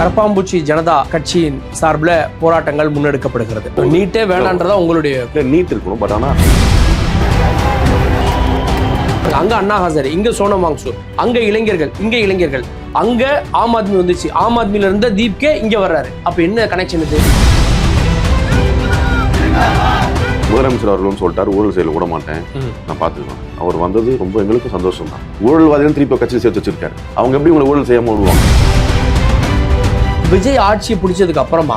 கரப்பாம்பூச்சி ஜனதா கட்சியின் சார்பில் போராட்டங்கள் முன்னெடுக்கப்படுகிறது. நீட்டே வேணான்றதா உங்களுடைய நீட் இருக்கணும். பட் ஆனால் அங்க அண்ணா ஹசாரி, இங்க சோனம் வாங்சூர், அங்க இளைஞர்கள், இங்க இளைஞர்கள், அங்க ஆம் ஆத்மி வந்துச்சு, ஆம் ஆத்மியில இருந்த தீப்கே இங்க வர்றாரு. அப்ப என்ன கனெக்ஷன் இது? முதலமைச்சர் அவர்களும் சொல்லிட்டாரு, ஊழல் செயல விட மாட்டேன், நான் பார்த்துக்குவேன். அவர் வந்தது ரொம்ப எங்களுக்கும் சந்தோஷம் தான். ஊழல்வாதிகள் திருப்பி கட்சியில் சேர்த்து வச்சிருக்காரு. அவங்க எப்படி உங்களை ஊழல் செய்யாம விடுவாங்க? விஜய் ஆட்சியை பிடிச்சதுக்கு அப்புறமா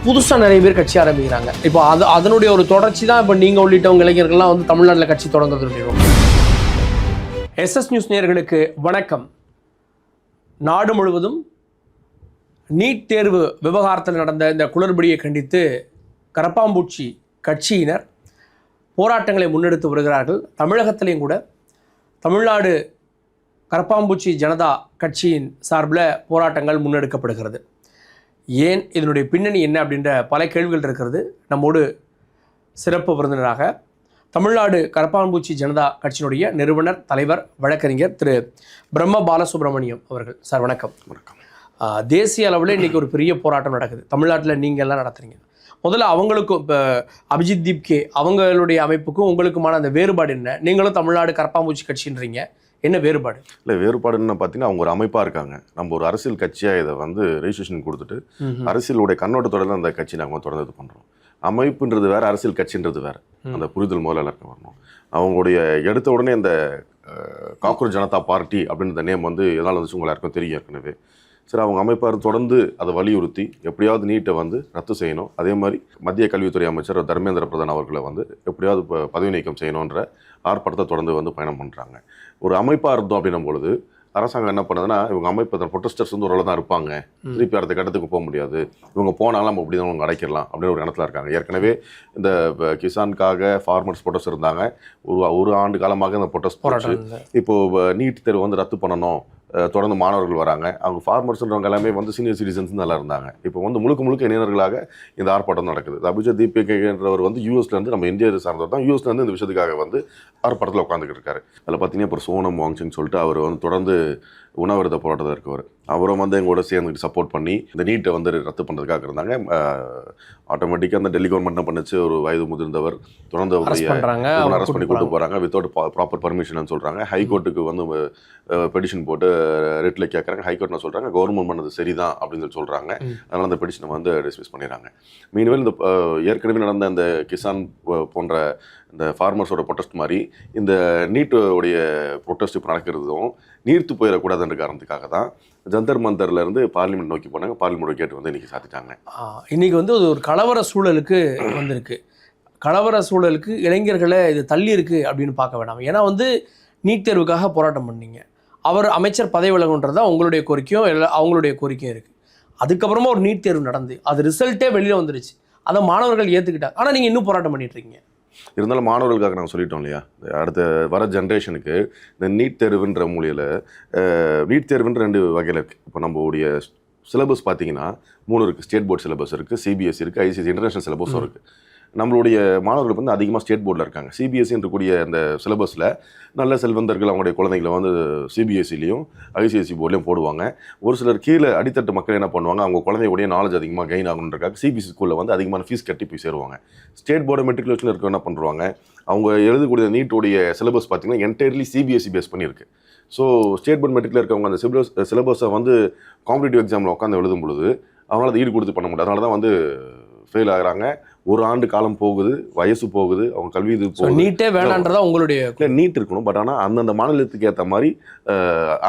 புதுசா நிறைய பேர் கட்சி ஆரம்பிக்கிறாங்க. இப்போ அதனுடைய ஒரு தொடர்ச்சி தான் இப்போ நீங்க உள்ளிட்டவங்க இளைஞர்கள்லாம் வந்து தமிழ்நாட்டில் கட்சி தொடங்குறது. எஸ்எஸ் நியூஸ் நேயர்களுக்கு வணக்கம். நாடு முழுவதும் நீட் தேர்வு விவகாரத்தில் நடந்த இந்த குளறுபடியை கண்டித்து கரப்பாம்பூச்சி கட்சியினர் போராட்டங்களை முன்னெடுத்து வருகிறார்கள். தமிழகத்திலையும் கூட தமிழ்நாடு கரப்பாம்பூச்சி ஜனதா கட்சியின் சார்பில் போராட்டங்கள் முன்னெடுக்கப்படுகிறது. ஏன், இதனுடைய பின்னணி என்ன அப்படின்ற பல கேள்விகள் இருக்கிறது. நம்மோடு சிறப்பு விருந்தினராக தமிழ்நாடு கரப்பாம்பூச்சி ஜனதா கட்சியினுடைய நிறுவனர், தலைவர், வழக்கறிஞர் திரு பிரம்ம பாலசுப்ரமணியம் அவர்கள். சார் வணக்கம். வணக்கம். தேசிய அளவில் இன்றைக்கி ஒரு பெரிய போராட்டம் நடக்குது. தமிழ்நாட்டில் நீங்கள் எல்லாம் நடத்துறீங்க. முதல்ல அவங்களுக்கும் இப்போ அபிஜித் தீப்கே அவங்களுடைய அமைப்புக்கும் உங்களுக்குமான அந்த வேறுபாடு என்ன? நீங்களும் தமிழ்நாடு கரப்பாம்பூச்சி கட்சின்றீங்க, என்ன வேறுபாடு? இல்லை, வேறுபாடுன்னு பார்த்தீங்கன்னா அவங்க ஒரு அமைப்பாக இருக்காங்க. நம்ம ஒரு அரசியல் கட்சியாக இதை வந்து ரெஜிஸ்ட்ரேஷன் கொடுத்துட்டு அரசியலுடைய கண்ணோட்டத்தோட தான் அந்த கட்சி நாங்கள் தொடர்ந்து இது பண்ணுறோம். அமைப்புன்றது வேறு, அரசியல் கட்சின்றது வேறு. அந்த புரிதல் முதல்ல எல்லாருக்கும் வரணும். அவங்களுடைய எடுத்த உடனே இந்த காக்ரோச் ஜனதா பார்ட்டி அப்படின்ற நேம் வந்து எதனால் வந்துச்சு உங்களை யாருக்கும் தெரியும் ஏற்கனவே. சரி, அவங்க அமைப்பார் தொடர்ந்து அதை வலியுறுத்தி எப்படியாவது நீட்டை வந்து ரத்து செய்யணும். அதே மாதிரி மத்திய கல்வித்துறை அமைச்சர் தர்மேந்திர பிரதான் அவர்களை வந்து எப்படியாவது பதவி நீக்கம் செய்யணுன்ற ஆர்ப்பாட்டத்தை தொடர்ந்து வந்து பயணம் பண்ணுறாங்க. ஒரு அமைப்பாக இருந்தோம் அப்படின்னும் பொழுது அரசாங்கம் என்ன பண்ணுதுன்னா, இவங்க அமைப்பு ப்ரொட்டஸ்டர்ஸ் வந்து ஒரு தான் இருப்பாங்க, திருப்பி அடுத்த கட்டத்துக்கு போக முடியாது, இவங்க போனாலும் நம்ம அப்படி தான் அவங்க அடைக்கலாம் அப்படின்னு ஒரு இடத்துல இருக்காங்க. ஏற்கனவே இந்த கிசானுக்காக ஃபார்மர்ஸ் ப்ரொட்டஸ்ட் இருந்தாங்க. ஒரு ஆண்டு காலமாக இந்த ப்ரொட்டஸ்ட் போராட்டம். இப்போது நீட் தேர்வு வந்து ரத்து பண்ணணும், தொடர்ந்து மாணவர்கள் வராங்க. அவங்க ஃபார்மர்ஸ்ன்றவங்க எல்லாமே வந்து சீனியர் சிட்டிசன்ஸ் நல்லா இருந்தாங்க. இப்போ வந்து முழுக்க இளைஞர்களாக இந்த ஆர்ப்பாட்டம் நடக்குது. அபிஜித் தீப்கேன்றவர் வந்து யூஎஸ்லேருந்து, நம்ம இந்தியாவை சார்ந்தவர் தான், யூஎஸ்லேருந்து இந்த விஷயத்துக்காக வந்து ஆர்ப்பாட்டத்தில் உட்காந்துக்கிட்டு இருக்காரு. அதில் பார்த்தீங்கன்னா இப்போ சோனம் வாங்சிங் சொல்லிட்டு அவர் வந்து தொடர்ந்து உண்ணாவிரத போராட்டத்தில் இருக்கவர். அவரும் வந்து எங்களோட சேர்ந்துட்டு சப்போர்ட் பண்ணி இந்த நீட்டை வந்து ரத்து பண்ணுறதுக்காக இருந்தாங்க. ஆட்டோமேட்டிக்காக அந்த டெல்லி கவர்மெண்ட் என்ன பண்ணுச்சு, ஒரு வயது முதிர்ந்தவர் தொடர்ந்து அரெஸ்ட் பண்ணி கூட்டு போகிறாங்க வித்தவுட் ப்ராப்பர் பர்மிஷன் சொல்கிறாங்க. ஹைகோர்ட்டுக்கு வந்து பெடிஷன் போட்டு ரிட்டில் கேட்குறாங்க. ஹைகோர்ட் சொல்கிறாங்க கவர்மெண்ட் பண்ணது சரிதான் அப்படின்னு சொல்கிறாங்க. அதனால் அந்த பெடிஷனை வந்து டிஸ்மிஸ் பண்ணிடுறாங்க. மீன்வேல் இந்த ஏற்கனவே நடந்த இந்த கிசான் போன்ற இந்த ஃபார்மர்ஸோட ப்ரொட்டஸ்ட் மாதிரி இந்த நீட்டோடைய ப்ரொட்டஸ்ட் இப்போ நடக்கிறதும் நீர்த்து போயிடக்கூடாதுன்ற காரணத்துக்காக தான் ஜந்தர் மந்தர்லேருந்து பார்லிமெண்ட் நோக்கி போனாங்க. பார்லிமெண்ட் கேட்டு வந்து இன்றைக்கி சாத்திட்டாங்க. இன்றைக்கி வந்து ஒரு கலவர சூழலுக்கு வந்திருக்கு. கலவர சூழலுக்கு இளைஞர்களை இது தள்ளி இருக்குது அப்படின்னு பார்க்க வேண்டாம். ஏன்னா வந்து நீட் தேர்வுக்காக போராட்டம் பண்ணீங்க, அவர் அமைச்சர் பதவி விலகுன்றது தான் உங்களுடைய கோரிக்கையும் அவங்களுடைய கோரிக்கையும் இருக்குது. அதுக்கப்புறமா ஒரு நீட் தேர்வு நடந்து அது ரிசல்ட்டே வெளியில் வந்துருச்சு, அதை மாணவர்கள் ஏற்றுக்கிட்டாங்க. ஆனால் நீங்கள் இன்னும் போராட்டம் பண்ணிட்டு இருக்கீங்க. இருந்தாலும் மாணவர்களுக்காக நாங்கள் சொல்லிட்டோம் இல்லையா, அடுத்த வர ஜென்ரேஷனுக்கு இந்த நீட் தேர்வுன்ற மூலையில் நீட் தேர்வுன்ற 2 வகையில் இருக்குது. இப்போ நம்மளுடைய சிலபஸ் பார்த்தீங்கன்னா 3 இருக்குது. ஸ்டேட் போர்டு சிலபஸ் இருக்குது, சிபிஎஸ்சி இருக்குது, ஐசிஎஸ்சி இன்டர்நேஷனல் சிலபஸும் இருக்குது. நம்மளுடைய மாணவர்கள் வந்து அதிகமாக ஸ்டேட் போர்டில் இருக்காங்க. சிபிஎஸ்சி இருக்கக்கூடிய அந்த சிலபஸில் நல்ல செல்வந்தர்கள் அவங்களுடைய குழந்தைங்களை வந்து சிபிஎஸ்சிலையும் ஐசிஎஸ்சி போர்ட்லையும் போடுவாங்க. ஒரு சிலர் கீழே அடித்தட்டு மக்கள் என்ன பண்ணுவாங்க, அவங்க குழந்தையுடைய நாலேஜ் அதிகமாக கெயின் ஆகணுன்றக்காக சிபிஎஸ்சி ஸ்கூலில் வந்து அதிகமான ஃபீஸ் கட்டி போய் சேருவாங்க. ஸ்டேட் போர்டு மெட்ரிகுலேஷன் இருக்க என்ன பண்ணுறாங்க, அவங்க எழுதக்கூடிய நீட்டுடைய சிலபஸ் பார்த்திங்கன்னா என்டையர்லி சிபிஎஸ்சி பேஸ் பண்ணியிருக்கு. ஸோ ஸ்டேட் போர்டு மெட்ரிக்கில் இருக்கவங்க அந்த சிலபஸை வந்து காம்படிட்டிவ் எக்ஸாமில் உட்காந்து எழுதும் பொழுது அவங்களால அதை ஈடு கொடுத்து பண்ண முடியாது. அதனால தான் வந்து ஃபெயில் ஆகுறாங்க. ஒரு ஆண்டு காலம் போகுது, வயசு போகுது, அவங்க கல்வி இது போகுது. நீட்டே வேணான்றதா உங்களுடைய நீட் இருக்கணும். பட் ஆனால் அந்தந்த மாநிலத்துக்கு ஏற்ற மாதிரி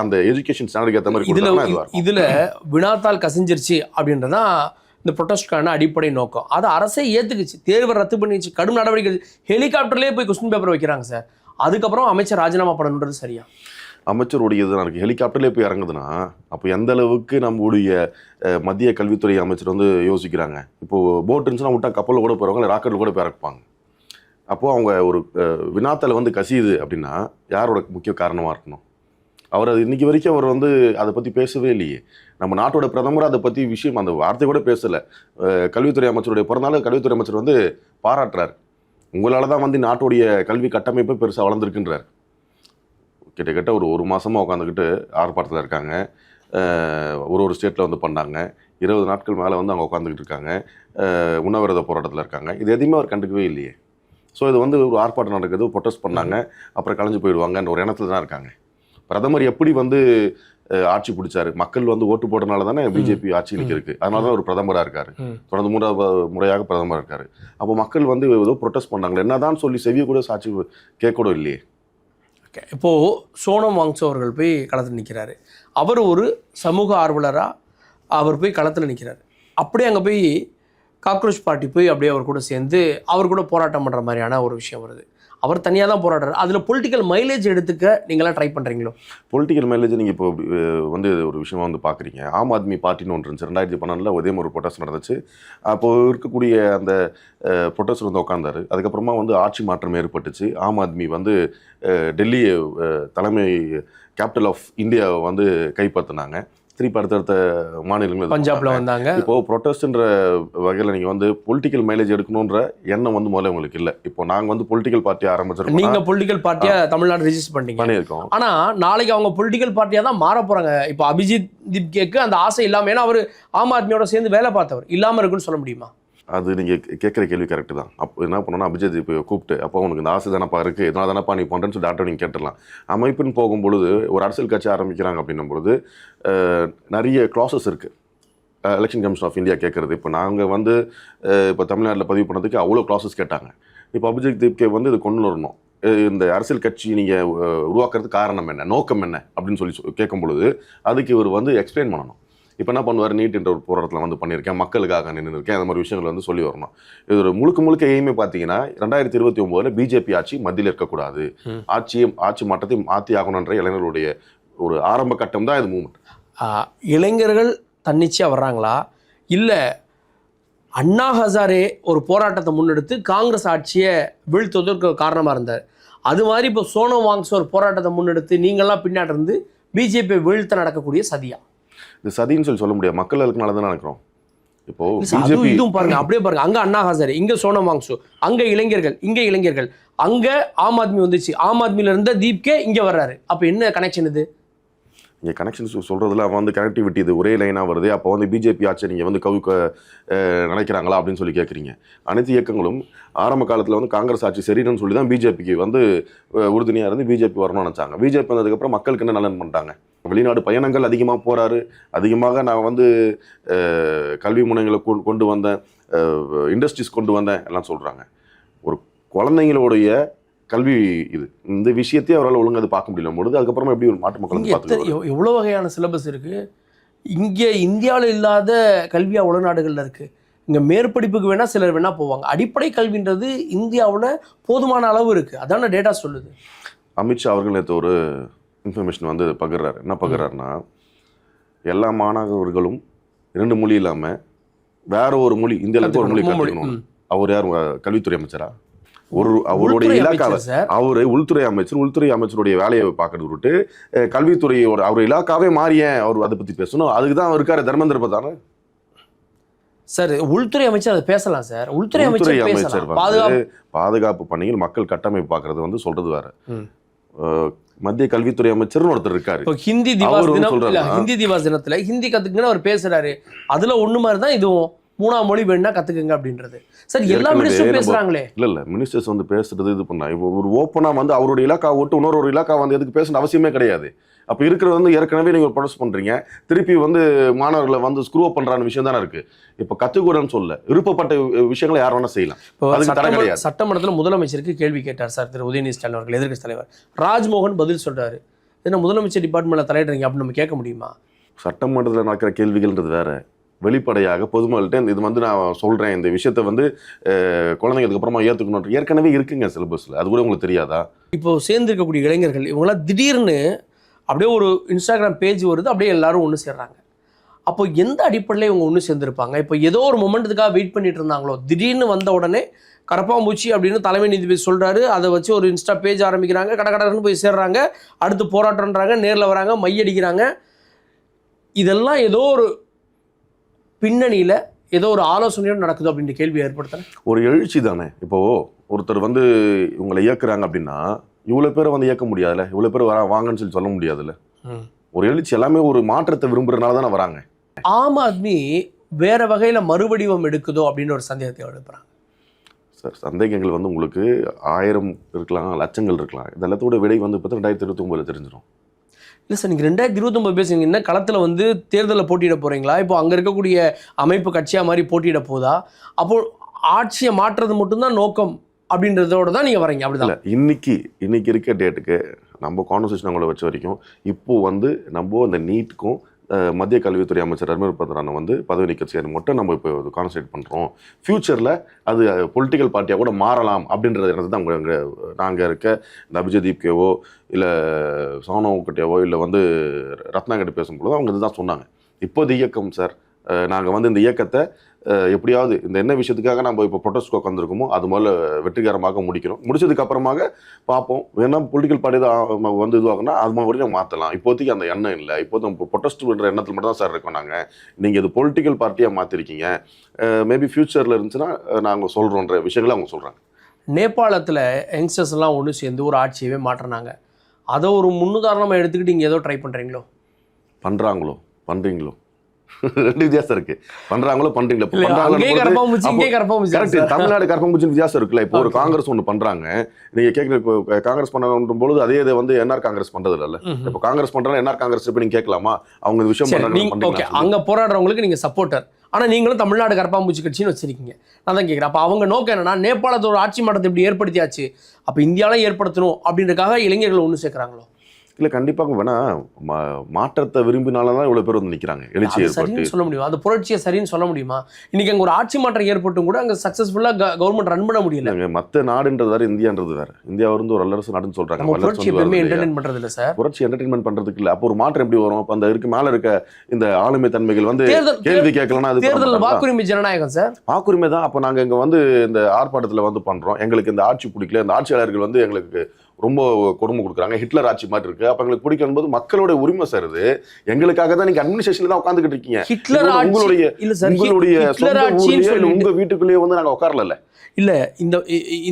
அந்த எஜுகேஷன் ஸ்டாண்டர்டுக்கு ஏற்ற மாதிரி இதில் வினாத்தால் கசிஞ்சிருச்சு அப்படின்றதான் இந்த ப்ரொட்டஸ்ட்கான அடிப்படை நோக்கம். அதை அரசே ஏற்றுக்குச்சு, தேர்வை ரத்து பண்ணிச்சு, கடும் நடவடிக்கை, ஹெலிகாப்டர்லேயே போய் கொஸ்டின் பேப்பர் வைக்கிறாங்க சார். அதுக்கப்புறம் அமைச்சர் ராஜினாமா பண்ணணுன்றது சரியா? அமைச்சருடைய இதுதான் இருக்குது. ஹெலிகாப்டர்லேயே போய் இறங்குதுன்னா அப்போ எந்த அளவுக்கு நம்மளுடைய மத்திய கல்வித்துறை அமைச்சர் வந்து யோசிக்கிறாங்க. இப்போது போட் இருந்துச்சுன்னா விட்டா கப்பலில் கூட போகிறவங்க ராக்கெட்டில் கூட போய் இறக்குப்பாங்க. அப்போது அவங்க ஒரு வினாத்தில் வந்து கசியுது அப்படின்னா யாரோட முக்கிய காரணமாக இருக்கணும்? அவர் அது இன்றைக்கி வரைக்கும் அவர் வந்து அதை பற்றி பேசவே இல்லையே. நம்ம நாட்டோட பிரதமர் அதை பற்றி விஷயம் அந்த வார்த்தை கூட பேசலை. கல்வித்துறை அமைச்சருடைய பிறந்தநாள் கல்வித்துறை அமைச்சர் வந்து பாராட்டுறார். உங்களால் தான் வந்து நாட்டுடைய கல்வி கட்டமைப்பு பெருசாக வளர்ந்துருக்குன்றார். கிட்டத்தட்ட ஒரு மாதமாக உட்காந்துக்கிட்டு ஆர்ப்பாட்டத்தில் இருக்காங்க. ஒரு ஸ்டேட்டில் வந்து பண்ணாங்க. 20 நாட்கள் மேலே வந்து அவங்க உட்காந்துக்கிட்டு இருக்காங்க, உண்ணாவிரத போராட்டத்தில் இருக்காங்க. இது எதையுமே அவர் கண்டுக்கவே இல்லையே. ஸோ இது வந்து ஒரு ஆர்ப்பாட்டம் நடக்குது, ப்ரொட்டஸ்ட் பண்ணாங்க, அப்புறம் கலைஞ்சு போயிடுவாங்கன்ற ஒரு எண்ணத்தில் தான் இருக்காங்க. பிரதமர் எப்படி வந்து ஆட்சி பிடிச்சாரு, மக்கள் வந்து ஓட்டு போட்டனால தானே பிஜேபி ஆட்சிக்கு இருக்கு, அதனால தான் ஒரு பிரதமராக இருக்காரு, தொடர்ந்து 3வது முறையாக பிரதமராக இருக்காரு. அப்போ மக்கள் வந்து ஏதோ ப்ரொட்டஸ்ட் பண்ணாங்களே, என்னதான் சொல்லி செவிய கூட சாட்சி கேட்கக்கூட இல்லையே. ஓகே, இப்போது சோனம் வாங்சோ அவர்கள் போய் களத்தில் நிற்கிறாரு. அவர் ஒரு சமூக ஆர்வலராக அவர் போய் களத்தில் நிற்கிறார். அப்படியே அங்கே போய் காக்ரோச் பார்ட்டி போய் அப்படியே அவர் கூட சேர்ந்து அவர் கூட போராட்டம் பண்ணுற மாதிரியான ஒரு விஷயம் வருது. அவர் தனியாக தான் போராடுறாரு. அதில் பொலிட்டிக்கல் மைலேஜ் எடுத்துக்க நீங்களாம் ட்ரை பண்ணுறீங்களோ? பொலிட்டிக்கல் மைலேஜ் நீங்கள் இப்போ வந்து ஒரு விஷயமா வந்து பார்க்குறீங்க. ஆம் ஆத்மி பார்ட்டின்னு ஒன்று இருந்துச்சு. 2012 அதே ஒரு ப்ரொட்டஸ்ட் நடந்துச்சு. அப்போது இருக்கக்கூடிய அந்த ப்ரொட்டஸ்ட் வந்து உட்காந்தாரு. அதுக்கப்புறமா வந்து ஆட்சி மாற்றம் ஏற்பட்டுச்சு. ஆம் ஆத்மி வந்து டெல்லி தலைமை கேபிட்டல் ஆஃப் இந்தியாவை வந்து கைப்பற்றினாங்க. திருப்பி அடுத்தடுத்த மாநிலங்கள் பஞ்சாப்ல வந்தாங்க. இப்போ ப்ரொட்டஸ்ட்ன்ற வகையில் நீங்கள் வந்து பொலிட்டிக்கல் மைலேஜ் எடுக்கணுன்ற எண்ணம் வந்து முதல்ல உங்களுக்கு இல்லை. இப்போ நாங்கள் வந்து பொலிட்டிக்கல் பார்ட்டி ஆரம்பிச்சிருக்கோம். நீங்கள் பொலிட்டிக்கல் பார்ட்டியாக தமிழ்நாடு ரெஜிஸ்டர் பண்ணியிருக்கோம். ஆனால் நாளைக்கு அவங்க பொலிட்டிக்கல் பார்ட்டியாக தான் மாற போகிறாங்க. இப்போ அபிஜித் தீப்கேக்கு அந்த ஆசை இல்லாமல், ஏன்னா அவர் ஆம் ஆத்மியோட சேர்ந்து வேலை பார்த்தவர், இல்லாமல் இருக்குன்னு சொல்ல முடியுமா? அது நீங்கள் கேட்குற கேள்வி கரெக்டு தான். அப்போ என்ன பண்ணணும்னா, அபிஜித் இப்போ கூப்பிட்டு, அப்போ உனக்கு இந்த ஆசை தானப்பா இருக்குது, இதனால தானப்பா நீ பண்ணுறேன்னு சொல்லி டாக்டர் நீங்கள் கேட்டுடலாம். அமைப்புன்னு போகும்பொழுது ஒரு அரசியல் கட்சி ஆரம்பிக்கிறாங்க அப்படின்னும் பொழுது நிறைய க்ளாஸஸ் இருக்குது. எலெக்ஷன் கமிஷன் ஆஃப் இந்தியா கேட்குறது. இப்போ நாங்கள் வந்து இப்போ தமிழ்நாட்டில் பதிவு பண்ணதுக்கு அவ்வளோ க்ளாஸஸ் கேட்டாங்க. இப்போ அபிஜித் தீப்கே வந்து இது கொண்டு வரணும், இந்த அரசியல் கட்சி நீங்கள் உருவாக்குறதுக்கு காரணம் என்ன, நோக்கம் என்ன அப்படின்னு சொல்லி கேட்கும் பொழுது அதுக்கு இவர் வந்து எக்ஸ்பிளைன் பண்ணணும். இப்போ என்ன பண்ணுவார், நீட் என்ற ஒரு போராட்டத்தில் வந்து பண்ணியிருக்கேன், மக்களுக்காக நின்று இருக்கேன், அந்த மாதிரி விஷயங்கள் வந்து சொல்லி வரணும். இது ஒரு முழுக்க எய்மே பார்த்தீங்கன்னா 2029 பிஜேபி ஆட்சி மத்தியில் இருக்கக்கூடாது, ஆட்சி மாற்றத்தை மாற்றி ஆகணுன்ற இளைஞர்களுடைய ஒரு ஆரம்ப கட்டம் தான் இது மூவ்மெண்ட். இளைஞர்கள் தன்னிச்சையாக வர்றாங்களா, இல்லை அண்ணா ஹசாரே ஒரு போராட்டத்தை முன்னெடுத்து காங்கிரஸ் ஆட்சியை வீழ்த்துவதற்கு காரணமாக இருந்தார், அது மாதிரி இப்போ சோனம் வாங்சோ ஒரு போராட்டத்தை முன்னெடுத்து நீங்கள்லாம் பின்னாடி இருந்து பிஜேபியை வீழ்த்த நடக்கக்கூடிய சதியா? இது சதின்னு சொல்ல முடியாது, மக்களுக்கு நல்லது தான் நினைக்கிறோம். இப்போ பிஜேபி இதுவும் பாருங்க, அப்படியே பாருங்க, அங்க அண்ணா ஹசாரே, இங்க சோனம் வாங்சோ, அங்க இளைஞர்கள், இங்க இளைஞர்கள், அங்க ஆம் ஆத்மி வந்துச்சு, ஆம் ஆத்மியில இருந்த தீப்கே இங்க வர்றாரு. அப்ப என்ன கனெக்ஷன் இது? இங்கே கனெக்ஷன்ஸ் சொல்கிறதுல வந்து கனெக்டிவிட்டி இது ஒரே லைனாக வருது. அப்போ வந்து பிஜேபி ஆட்சி நீங்கள் வந்து கவுக்க நினைக்கிறாங்களா அப்படின்னு சொல்லி கேட்குறீங்க. அனைத்து இயக்கங்களும் ஆரம்ப காலத்தில் வந்து காங்கிரஸ் ஆட்சி சரின்னு சொல்லி தான் பிஜேபிக்கு வந்து உறுதுணையாக இருந்து பிஜேபி வரணும்னு நினச்சாங்க. பிஜேபி வந்ததுக்கப்புறம் மக்களுக்கு என்ன நலன் பண்ணிட்டாங்க, வெளிநாடு பயணங்கள் அதிகமாக போகிறாரு, அதிகமாக நான் வந்து கல்வி முனைகளை கொண்டு வந்தேன், இண்டஸ்ட்ரீஸ் கொண்டு வந்தேன் எல்லாம் சொல்கிறாங்க. ஒரு குழந்தைங்களுடைய கல்வி இது, இந்த விஷயத்தையும் அவரால் ஒழுங்காக அது பார்க்க முடியல பொழுது அதுக்கப்புறமா எப்படி ஒரு மாற்று மக்கள் பார்த்து எவ்வளோ வகையான சிலபஸ் இருக்குது இங்கே இந்தியாவில் இல்லாத கல்வியா உலக நாடுகளில் இருக்குது. இங்கே மேற்படிப்புக்கு வேணால் சிலர் வேணால் போவாங்க, அடிப்படை கல்வின்றது இந்தியாவில் போதுமான அளவு இருக்குது, அதான டேட்டா சொல்லுது. அமித்ஷா அவர்கள் நேற்று ஒரு இன்ஃபர்மேஷன் வந்து பகிர்றாரு. என்ன பகிர்றாருன்னா, எல்லா மாணவர்களும் 2 மொழி இல்லாமல் வேற ஒரு மொழி, இந்தியாவில் ஒரு மொழி கற்றுக்கணும். அவர் யார், கல்வித்துறை அமைச்சரா? அவருடைய இலாக்காவை அவரு உள்துறை அமைச்சருடைய வேலையை பார்க்கறது விட்டு கல்வித்துறையோட அவர் இலாக்காவே மாறிய அவர் அதை பத்தி பேசணும். அதுக்கு தான் இருக்காரு தர்மேந்திர பிரதான் சார். உள்துறை அமைச்சர் அதை பேசலாம் சார். உள்துறை அமைச்சர் பாதுகாப்பு பணியில் மக்கள் கட்டமைப்பு பார்க்கறது வந்து சொல்றது வேற. மத்திய கல்வித்துறை அமைச்சர்னு ஒருத்தர் இருக்காரு. ஹிந்தி திவாஸ் தினத்துல ஹிந்தி கத்துக்குன்னு அவர் பேசுறாரு. அதுல ஒண்ணு மாதிரி தான் இதுவும் 3ஆம் மொழி வேணா கத்துக்குங்க அப்படின்றது. சார் எல்லா மினிஸ்டரும் பேசுறாங்களே. இல்ல மினிஸ்டர்ஸ் வந்து பேசுறது இது பண்ணா இப்போ ஒரு ஓப்பனா வந்து அவருடைய இலாக்கா விட்டு இன்னொரு இலாக்கா வந்து எதுக்கு பேசணும் அவசியமே கிடையாது. அப்ப இருக்கிறது வந்து ஏற்கனவே நீங்க ப்ரொடக்ட் பண்றீங்க, திருப்பி வந்து மாணவர்களை வந்து ஸ்க்ரூ அப் பண்றான விஷயம் தானே இருக்கு. இப்ப கத்துக்கூடன்னு சொல்ல விருப்பப்பட்ட விஷயங்களை யார் வேணா செய்யலாம். சட்டமன்றத்தில் முதலமைச்சருக்கு கேள்வி கேட்டார் சார் திரு உதயநிதி ஸ்டாலின் அவர்கள், எதிர்க்கட்சி தலைவர் ராஜ்மோகன் பதில் சொல்றாரு. என்ன முதலமைச்சர் டிபார்ட்மெண்ட்ல தலையிடுறீங்க அப்படின்னு நம்ம கேட்க முடியுமா? சட்டமன்றத்தில் நடக்கிற கேள்விகள்ன்றது வேற, வெளிப்படையாக பொதுமக்கள்கிட்ட இது வந்து நான் சொல்கிறேன், இந்த விஷயத்தை வந்து குழந்தைங்களுக்கு அப்புறமா ஏற்றுக்கணும் ஏற்கனவே இருக்குங்க சிலபஸில், அது கூட உங்களுக்கு தெரியாதா? இப்போது சேர்ந்துருக்கக்கூடிய இளைஞர்கள் இவங்களாம் திடீர்னு அப்படியே ஒரு இன்ஸ்டாகிராம் பேஜ் வருது, அப்படியே எல்லாரும் ஒன்று சேர்றாங்க. அப்போ எந்த அடிப்படையில் இவங்க ஒன்று சேர்ந்துருப்பாங்க? இப்போ ஏதோ ஒரு மொமெண்ட்டுக்காக வெயிட் பண்ணிட்டு இருந்தாங்களோ, திடீர்னு வந்த உடனே கரப்பாம்பூச்சி அப்படின்னு தலைமை நீதிபதி சொல்கிறாரு, அதை வச்சு ஒரு இன்ஸ்டா பேஜ் ஆரம்பிக்கிறாங்க, கடன்னு போய் சேர்றாங்க, அடுத்து போராட்டம்ன்றாங்க, நேரில் வராங்க, மையடிக்கிறாங்க. இதெல்லாம் ஏதோ ஒரு பின்னணியில் ஏதோ ஒரு ஆலோசனையோடு நடக்குது அப்படின்ற கேள்வி ஏற்படுத்துறேன். ஒரு எழுச்சி தானே. இப்போது ஒருத்தர் வந்து இவங்களை இயக்குறாங்க அப்படின்னா இவ்வளோ பேரை வந்து இயக்க முடியாதுல்ல, இவ்வளோ பேர் வாங்கன்னு சொல்லி சொல்ல முடியாதுல்ல. ஒரு எழுச்சி எல்லாமே ஒரு மாற்றத்தை விரும்புறதுனால தானே வராங்க. ஆம் ஆத்மி வேற வகையில மறுவடிவம் எடுக்குதோ அப்படின்னு ஒரு சந்தேகத்தை எழுப்புறாங்க சார். சந்தேகங்கள் வந்து உங்களுக்கு 1000 இருக்கலாம், லட்சங்கள் இருக்கலாம். இந்த எல்லாத்தோட விடை வந்து இப்போ 2029 தெரிஞ்சிடும். இல்லை சார், நீங்கள் 2029 பேசுங்க. என்ன களத்தில் வந்து தேர்தலில் போட்டியிட போகிறீங்களா? இப்போ அங்கே இருக்கக்கூடிய அமைப்பு கட்சியாக மாதிரி போட்டியிட போதா? அப்போ ஆட்சியை மாற்றுறது மட்டும்தான் நோக்கம் அப்படின்றதோட தான் நீங்கள் வரீங்க, அப்படிதான்? இன்னைக்கு இருக்க டேட்டுக்கு நம்ம கான்வர்சேஷன் அவங்கள வச்ச வரைக்கும் இப்போ வந்து நம்ம இந்த நீட்டுக்கும் மத்திய கல்வித்துறை அமைச்சர் தர்மேந்திர பிரதானை வந்து பதவி நீக்க செய்யறது மட்டும் நம்ம இப்போ கான்சன்ட்ரேட் பண்ணுறோம். ஃபியூச்சரில் அது பொலிட்டிக்கல் பார்ட்டியாக கூட மாறலாம் அப்படின்றது எனக்கு தான் நாங்கள் இருக்க இந்த அபிஜதீப் கேவோ இல்லை சோனோக்கிட்டேவோ இல்லை வந்து ரத்னாகிட்ட பேசும்போது அவங்க இதுதான் சொன்னாங்க. இப்போது இயக்கம் சார், நாங்கள் வந்து இந்த இயக்கத்தை எப்படியாவது இந்த என்ன விஷயத்துக்காக நம்ம இப்போ ப்ரொட்டஸ்ட்க்கு உட்காந்துருக்கோமோ அது முதல்ல வெற்றிகரமாக முடிச்சதுக்கு அப்புறமாக பார்ப்போம். வேணா பொலிட்டிக்கல் பார்ட்டி தான் வந்து இதுவாகுனா அது மாதிரி நம்ம மாற்றலாம். இப்போதைக்கு அந்த எண்ணம் இல்லை. இப்போது நம்ம ப்ரொட்டஸ்ட் பண்ணுற எண்ணத்தில் மட்டும் தான் சார் இருக்கோம். நீங்கள் இது பொலிட்டிக்கல் பார்ட்டியாக மாற்றிருக்கீங்க, மேபி ஃபியூச்சரில் இருந்துச்சுன்னா நாங்கள் சொல்கிறோன்ற விஷயங்களை அவங்க சொல்கிறாங்க. நேபாளத்தில் யங்ஸ்டர்ஸ் எல்லாம் ஒன்று சேர்ந்து ஒரு ஆட்சியவே மாற்றினாங்க. அதை ஒரு முன்னுதாரணமாக எடுத்துக்கிட்டு இங்கே ஏதோ ட்ரை பண்ணுறீங்களோ? பண்ணுறீங்களோ ரெண்டு வித்தியாசம் இருக்கு. பண்றாங்களோ பண்றீங்களா? தமிழ்நாடு கரப்பாம்பூச்சி வித்தியாசம் இருக்குல்ல. இப்போ ஒரு காங்கிரஸ் ஒண்ணு பண்றாங்க, நீங்க கேட்கல. இப்போ காங்கிரஸ் பண்ணணும் பொழுது அதே இதை வந்து என்ஆர் காங்கிரஸ் பண்றது இல்ல. இப்போ காங்கிரஸ் பண்றாங்க, என்ஆர் காங்கிரஸ் இப்ப நீங்க கேட்கலாமா? அவங்க இந்த விஷயம் பண்றாங்க. அங்க போராடுறவங்களுக்கு நீங்க சப்போர்ட்டர், ஆனா நீங்களும் தமிழ்நாடு கரப்பாம்பூச்சி கட்சின்னு வச்சிருக்கீங்க. நான் தான் கேட்கிறேன், அப்ப அவங்க நோக்கம் என்னன்னா நேபாளத்தோட ஆட்சி மாற்றத்தை இப்படி ஏற்படுத்தியாச்சு, அப்ப இந்தியாவில ஏற்படுத்தணும் அப்படின்றதுக்காக இளைஞர்கள் ஒண்ணு சேர்க்கிறாங்களோ? இல்லை, கண்டிப்பாக வேணா மாற்றத்தை விரும்பினால்தான் இவ்வளோ பேர் வந்து நிற்கிறாங்க. எழுச்சி ஏற்பட்டு சொல்ல முடியும், அந்த புரட்சியை சரின்னு சொல்ல முடியுமா? இன்னைக்கு அங்கே ஒரு ஆட்சி மாற்றம் ஏற்பட்டும் கூட அங்கே சக்ஸஸ்ஃபுல்லாக கவர்மெண்ட் ரன் பண்ண முடியல. மற்ற நாடுன்றது வேறு, இந்தியான்றது வேறு. இந்தியா வந்து ஒரு வல்லரசு நாடுன்னு சொல்கிறாங்க. புரட்சி எப்பவுமே என்டர்டைன் பண்ணுறது இல்லை சார். புரட்சி என்டர்டைன்மெண்ட் பண்ணுறதுக்கு இல்லை. அப்போ ஒரு மாற்றம் எப்படி வரும்? அப்போ அந்த மேலே இருக்க இந்த ஆளுமை தன்மைகள் வந்து கேள்வி கேட்கலன்னா அது தேர்தல் வாக்குரிமை ஜனநாயகம் சார். வாக்குரிமை தான். அப்போ நாங்கள் இங்கே வந்து இந்த ஆர்ப்பாட்டத்தில் வந்து பண்ணுறோம், எங்களுக்கு இந்த ஆட்சி பிடிக்கல, இந்த ஆட்சியாளர்கள் வந்து எங்களுக்கு ரொம்ப கொடுமை கொடுக்குறாங்க, ஹிட்லர் ஆட்சி மாதிரி இருக்கு, அப்ப எங்களுக்கு பிடிக்கும் போது மக்களோட உரிமை சார். இது எங்களுக்காக தான் நீங்க அட்மினிஸ்ட்ரேஷன்ல தான் உட்கார்ந்துட்டு இருக்கீங்க. உங்க வீட்டுக்குள்ளேயே வந்து நாங்க உட்காரல. இல்ல,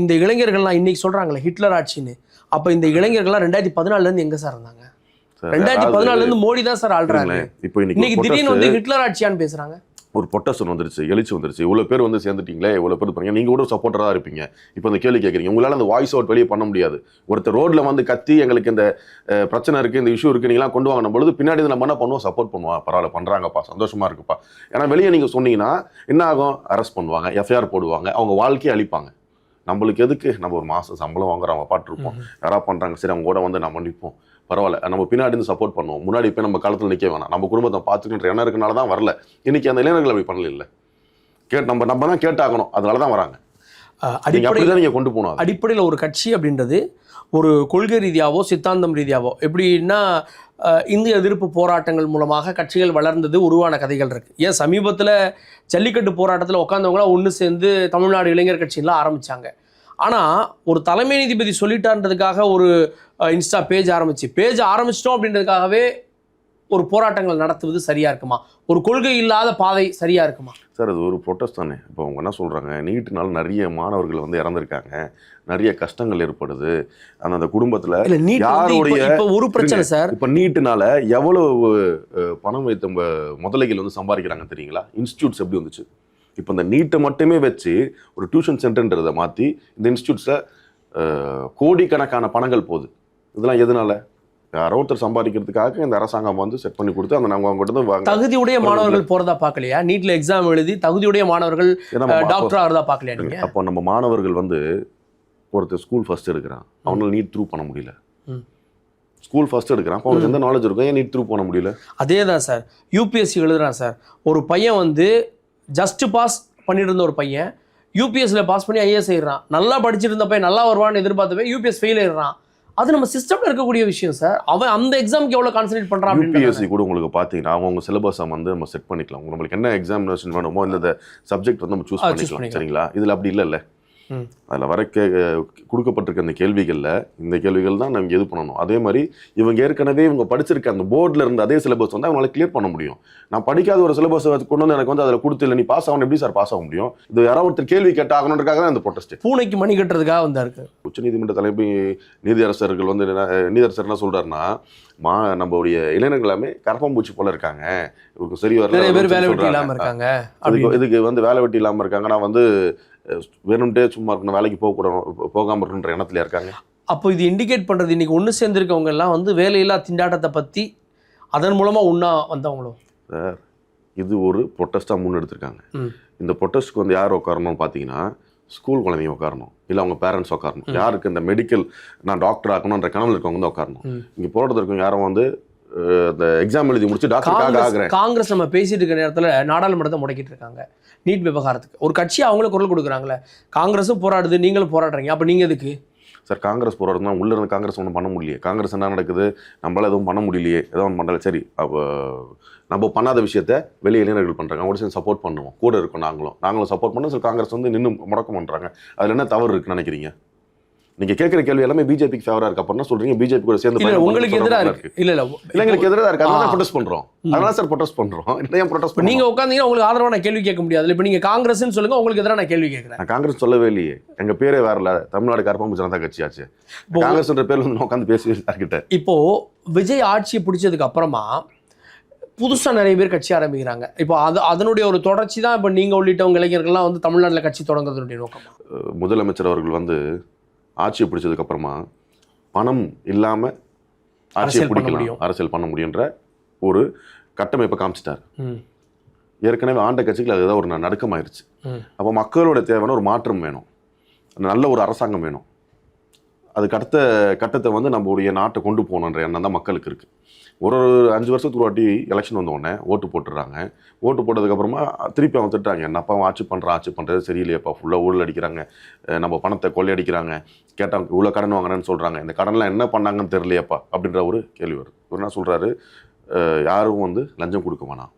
இந்த இளைஞர்கள்லாம் இன்னைக்கு சொல்றாங்களே ஹிட்லர் ஆட்சின்னு, அப்ப இந்த இளைஞர்கள்லாம் 2014 இருந்து எங்க சார் இருந்தாங்க? 2014 இருந்து மோடி தான் சார் ஆள்றாங்க. இப்போ இன்னைக்கு திடீர்னு வந்து ஹிட்லர் ஆட்சியான்னு பேசுறாங்க. ஒரு பொட்டஸ்டன் வந்துருச்சு, எழுச்சி வந்துருச்சு, இவ்வளோ பேர் வந்து சேர்ந்துட்டீங்களே, இவ்வளோ பேர் பண்ணீங்க, நீங்கள் கூட சப்போர்ட்டராக இருப்பீங்க. இப்போ இந்த கேள்வி கேட்குறீங்க, உங்களால் அந்த வாய்ஸ் அவுட் வெளியே பண்ண முடியாது. ஒருத்தர் ரோட்டில் வந்து கத்தி எங்களுக்கு இந்த பிரச்சனை இருக்குது, இந்த இஷ்யூ இருக்குது, நீங்களாம் கொண்டு வாங்கின பொழுது பின்னாடி நம்ம என்ன பண்ணுவோம்? சப்போர்ட் பண்ணுவோம். பரவாயில்ல, பண்ணுறாங்கப்பா, சந்தோஷமாக இருக்குப்பா. ஏன்னா வெளியே நீங்கள் சொன்னீங்கன்னா என்ன ஆகும்? அரெஸ்ட் பண்ணுவாங்க, எஃப்ஐஆர் போடுவாங்க, அவங்க வாழ்க்கையை அழிப்பாங்க. நம்மளுக்கு எதுக்கு? நம்ம ஒரு மாதம் சம்பளம் வாங்குறோம், அவங்க பாட்டுருப்போம், யாராவது பண்ணுறாங்க, சரி அவங்க கூட வந்து நம்ம நிற்போம், பரவாயில்ல, நம்ம பின்னாடி இருந்து சப்போர்ட் பண்ணுவோம், முன்னாடி போய் நம்ம காலத்தில் நிற்க வேணாம், நம்ம குடும்பத்தை பார்த்துக்கின்ற எண்ணம் இருக்கனால தான் வரல. இன்னைக்கு அந்த இளைஞர்கள் அப்படி பண்ணல. இல்லை, நம்ம தான் கேட்டாகணும், அதனால தான் வராங்க. அடிப்படையில் நீங்கள் கொண்டு போகணும். அடிப்படையில் ஒரு கட்சி அப்படின்றது ஒரு கொள்கை ரீதியாவோ சித்தாந்தம் ரீதியாவோ எப்படின்னா இந்திய எதிர்ப்பு போராட்டங்கள் மூலமாக கட்சிகள் வளர்ந்தது, உருவான கதைகள் இருக்குது. ஏன் சமீபத்தில் ஜல்லிக்கட்டு போராட்டத்தில் உட்காந்தவங்களாம் ஒன்று சேர்ந்து தமிழ்நாடு இளைஞர் கட்சியெல்லாம் ஆரம்பித்தாங்க. ஆனால் ஒரு தலைமை நீதிபதி சொல்லிட்டான்றதுக்காக ஒரு இன்ஸ்டா பேஜ் ஆரம்பிச்சிட்டோம் அப்படின்றதுக்காகவே ஒரு போராட்டங்கள் நடத்துவது சரியா இருக்குமா? ஒரு கொள்கை இல்லாத பாதை சரியா இருக்குமா சார்? அது ஒரு ப்ரொட்டஸ்ட் தானே. இப்போ அவங்க என்ன சொல்றாங்க, நீட்டுனால நிறைய மாணவர்கள் வந்து இறந்துருக்காங்க, நிறைய கஷ்டங்கள் ஏற்படுது அந்த குடும்பத்துல. யாருடைய ஒரு பிரச்சனை சார், இப்போ நீட்டுனால எவ்வளவு பணம் வைத்த முதலைகள் வந்து சம்பாதிக்கிறாங்க தெரியுங்களா? இன்ஸ்டியூட்ஸ் எப்படி வந்துச்சு? இப்போ இந்த நீட்டை மட்டுமே வச்சு ஒரு டியூஷன் சென்டர்ன்றதை மாற்றி இந்த இன்ஸ்டியூட்ஸில் கோடிக்கணக்கான பணங்கள் போகுது. இதெல்லாம் எதனால? யாரோ ஒருத்தர் சம்பாதிக்கிறதுக்காக இந்த அரசாங்கம் வந்து செட் பண்ணி கொடுத்து அந்த நாங்கள் அவங்க தகுதியுடைய மாணவர்கள் போறதா பார்க்கலையா? நீட்ல எக்ஸாம் எழுதி தகுதியுடைய மாணவர்கள் டாக்டர் ஆகிறதா பார்க்கலையா நீங்க? அப்போ நம்ம மாணவர்கள் வந்து ஒருத்தர் ஸ்கூல் ஃபர்ஸ்ட் எடுக்கிறான், அவனால நீட் த்ரூ பண்ண முடியல. ஸ்கூல் ஃபர்ஸ்ட் எடுக்கிறான், அப்போ அவனுக்கு எந்த நாலேஜ் இருக்கும், ஏன் நீட் த்ரூ பண்ண முடியல? அதே தான் சார், யூபிஎஸ்சி எழுதுறான் சார். ஒரு பையன் வந்து ஜஸ்ட் பாஸ் பண்ணிட்டு இருந்த ஒரு பையன் யூபிஎஸ்சியில் பாஸ் பண்ணி ஐஏஎஸ் ஆயிடுறான். நல்லா படிச்சுட்டு இருந்த பையன் நல்லா வருவான்னு எதிர்பார்த்தப்ப யூபிஎஸ் ஃபெயில் ஆயிடுறான். அது நம்ம சிஸ்டம்ல இருக்கக்கூடிய விஷயம் சார். அவன் அந்த எக்ஸாமுக்கு எவ்வளவு கான்சென்ட்ரேட் பண்றான்? யூபிஎஸ்சி கூட உங்களுக்கு பாத்தீங்கன்னா அவங்க சிலபஸை வந்து நம்ம செட் பண்ணிக்கலாம். நம்மளுக்கு என்ன எக்ஸாமினேஷன் வேணுமோ இந்த சப்ஜெக்ட் வந்து நம்ம சூஸ் பண்ணிக்கலாம், சரிங்களா? இதுல அப்படி இல்ல. அதில் வர கொடுக்கப்பட்டிருக்க அந்த கேள்விகளில் இந்த கேள்விகள் தான் நம்ம இது பண்ணணும். அதே மாதிரி இவங்க ஏற்கனவே இவங்க படிச்சிருக்க அந்த போர்டில் இருந்த அதே சிலபஸ் வந்து அவங்களால கிளியர் பண்ண முடியும். நான் படிக்காத ஒரு சிலபஸ் கொண்டு வந்து எனக்கு வந்து அதில் கொடுத்து இல்லை நீ பாஸ் ஆகணும், எப்படி சார் பாஸ் ஆக முடியும்? இது யாராவது ஒருத்தர் கேள்வி கேட்டாகணுன்றதுக்காக தான் இந்த ப்ரொடெஸ்ட். பூனைக்கு மணி கட்டுறதுக்காக வந்தாருக்கு. உச்சநீதிமன்ற தலைமை நீதியரசர்கள் வந்து நீதியரசர் என்ன சொல்றாருன்னா, நம்மளுடைய இளைஞர்கள் எல்லாமே கரப்பாம்பூச்சி போல இருக்காங்க, இவருக்கு சரி வரல, வேலை வெட்டி இல்லாம இருக்காங்க, இதுக்கு வந்து வேலை வெட்டி இல்லாம இருக்காங்க, நான் வந்து வேணும்ட்டே சும்மா இருக்கணும், வேலைக்கு போகாம இருக்கணுன்ற எண்ணத்துல இருக்காங்க. அப்போ இது இண்டிகேட் பண்றது இன்னைக்கு ஒன்று சேர்ந்திருக்கவங்க எல்லாம் வந்து வேலையில்லா திண்டாட்டத்தை பத்தி அதன் மூலமா ஒன்றா வந்தவங்களும் சார் இது ஒரு ப்ரொட்டஸ்டாக முன்னெடுத்திருக்காங்க. இந்த ப்ரொட்டஸ்ட்க்கு வந்து யார் உட்காரணும்னு பார்த்தீங்கன்னா ஸ்கூல் குழந்தைங்க உட்காரணும், இல்லை அவங்க பேரண்ட்ஸ் உட்காரணும். யாருக்கு இந்த மெடிக்கல் நான் டாக்டர் ஆகணுன்ற கனவுல இருக்கவங்க வந்து உட்காரணும். இங்கே போராட்டத்தில் இருக்கவங்க யாரும் வந்து இந்த எக்ஸாம் எழுதி முடிச்சு டாக்டருக்காக ஆகிறேன். காங்கிரஸ் நம்ம பேசிட்டு இருக்க நேரத்தில் நாடாளுமன்றத்தை முடக்கிட்டு இருக்காங்க நீட் விவகாரத்துக்கு. ஒரு கட்சி அவங்களும் குரல் கொடுக்குறாங்களே, காங்கிரஸும் போராடுது, நீங்களும் போராடுறீங்க, அப்போ நீங்கள் எதுக்கு சார்? காங்கிரஸ் போராடுறதுனா உள்ள இருந்து காங்கிரஸ் ஒன்றும் பண்ண முடியலையே. காங்கிரஸ் என்ன நடக்குது, நம்மளால எதுவும் பண்ண முடியலையே, ஏதோ ஒன்று பண்ணல. சரி, அப்போ நம்ம பண்ணாத விஷயத்த வெளியே இளைஞர்கள் பண்ணுறாங்க, அவங்க சேர்ந்து சப்போர்ட் பண்ணுவோம், கூட இருக்கோம், நாங்களும் சப்போர்ட் பண்ணோம். சார் காங்கிரஸ் வந்து நின்று முடக்கம் பண்ணுறாங்க, அதில் என்ன தவறு இருக்குன்னு நினைக்கிறீங்க? நீங்க கேட்குற கேள்வி எல்லாமே பிஜேபிக்கு ஃபேவரா இருக்கு. அப்புறம் சொல்றீங்க பிஜேபி கூட சேர்ந்து உங்களுக்கு எதிராக இருக்கு. இல்லங்களுக்கு எதிராக இருக்கு, அதனால ப்ரொடெஸ்ட் பண்றோம். அதனால சார் ப்ரொடெஸ்ட் பண்றோம். ஏன் ப்ரொடெஸ்ட் பண்ணி நீங்க உட்கார்ந்தீங்கன்னா உங்களுக்கு ஆதரவா நான் கேள்வி கேட்க முடியாது. இப்போ நீங்க காங்கிரஸ்னு சொல்லுங்க, உங்களுக்கு எதிராக நான் கேள்வி கேட்கிறேன். நான் காங்கிரஸ் சொல்லவே இல்லையே, எங்க பேரே வரல, தமிழ்நாடு கரப்பாம்பூச்சி ஜனதா கட்சியாச்சு. காங்கிரஸ்ன்ற பேர்ல வந்து உட்காந்து பேசி கிட்ட. இப்போ விஜய் ஆட்சியை பிடிச்சதுக்கு அப்புறமா புதுசா நிறைய பேர் கட்சி ஆரம்பிக்கிறாங்க. இப்போ அதனுடைய ஒரு தொடர்ச்சி தான் இப்போ நீங்க உள்ளிட்டவங்க இளைஞர்கள்லாம் வந்து தமிழ்நாட்டில் கட்சி தொடங்குறதுடைய நோக்கம். முதலமைச்சர் அவர்கள் வந்து ஆட்சியை பிடிச்சதுக்கு அப்புறமா பணம் இல்லாம ஆட்சியை பிடிக்கலாம், அரசியல் பண்ண முடியுன்ற ஒரு கட்டமைப்பை காமிச்சிட்டார். ஏற்கனவே ஆண்ட கட்சிகள் அதுதான் ஒரு நடுக்கமாயிருச்சு. அப்போ மக்களோட தேவையான ஒரு மாற்றம் வேணும், நல்ல ஒரு அரசாங்கம் வேணும். அதுக்கு அடுத்த கட்டத்தை வந்து நம்மளுடைய நாட்டை கொண்டு போகணுன்ற எண்ணம் தான் மக்களுக்கு இருக்குது. ஒரு 5 வருஷத்துக்கு ஒரு வாட்டி எலெக்ஷன் வந்த உடனே ஓட்டு போட்டுடுறாங்க. ஓட்டு போட்டதுக்கப்புறமா திருப்பி அவங்க திட்டுறாங்க, என்னப்பா ஆட்சி பண்ணுறது சரியில்லையப்பா, ஃபுல்லாக ஊழல் அடிக்கிறாங்க, நம்ம பணத்தை கொள்ளையடிக்கிறாங்க, கேட்டால் இவ்வளோ கடன் வாங்குறேன்னு சொல்கிறாங்க, இந்த கடன்லாம் என்ன பண்ணாங்கன்னு தெரியலையப்பா அப்படின்ற ஒரு கேள்வி வருது. இவர் என்ன சொல்கிறாரு, யாரும் வந்து லஞ்சம் கொடுக்க வேணாம்,